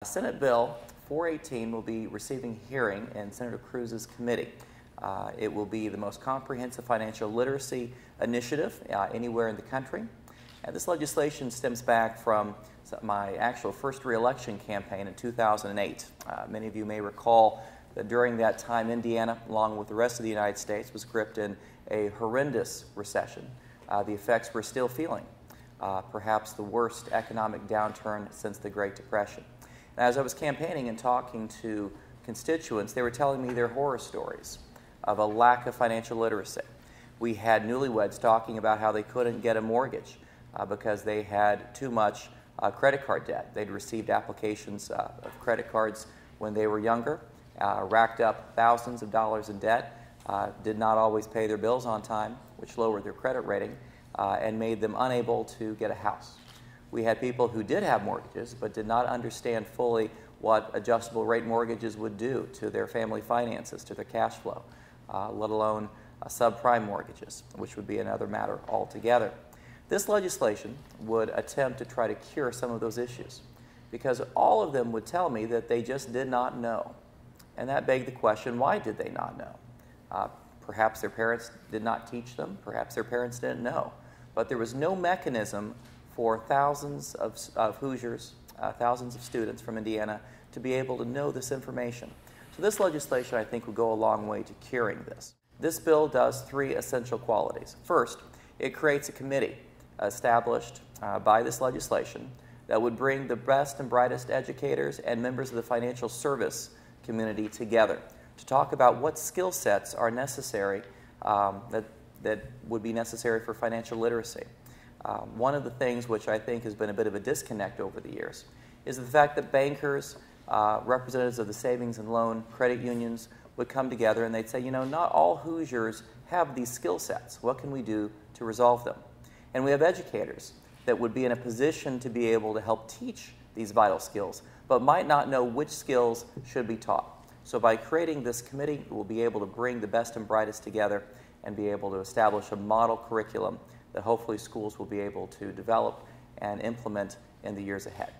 Senate Bill 418 will be receiving hearing in Senator Cruz's committee. It will be the most comprehensive financial literacy initiative anywhere in the country. And this legislation stems back from my actual first re-election campaign in 2008. Many of you may recall that during that time, Indiana, along with the rest of the United States, was gripped in a horrendous recession. The effects we're still feeling, perhaps the worst economic downturn since the Great Depression. And as I was campaigning and talking to constituents, they were telling me their horror stories of a lack of financial literacy. We had newlyweds talking about how they couldn't get a mortgage because they had too much credit card debt. They'd received applications of credit cards when they were younger, racked up thousands of dollars in debt, did not always pay their bills on time, which lowered their credit rating, and made them unable to get a house. We had people who did have mortgages but did not understand fully what adjustable rate mortgages would do to their family finances, to their cash flow, let alone subprime mortgages, which would be another matter altogether. This legislation would attempt to try to cure some of those issues because all of them would tell me that they just did not know. And that begged the question, why did they not know? Perhaps their parents did not teach them, perhaps their parents didn't know. But there was no mechanism for thousands of Hoosiers, thousands of students from Indiana to be able to know this information. So this legislation, I think, will go a long way to curing this. This bill does three essential qualities. First, it creates a committee established by this legislation that would bring the best and brightest educators and members of the financial service community together to talk about what skill sets are necessary that would be necessary for financial literacy. One of the things which I think has been a bit of a disconnect over the years is the fact that bankers, representatives of the savings and loan credit unions would come together and they'd say, you know, not all Hoosiers have these skill sets. What can we do to resolve them? And we have educators that would be in a position to be able to help teach these vital skills, but might not know which skills should be taught. So by creating this committee, we'll be able to bring the best and brightest together and be able to establish a model curriculum that hopefully schools will be able to develop and implement in the years ahead.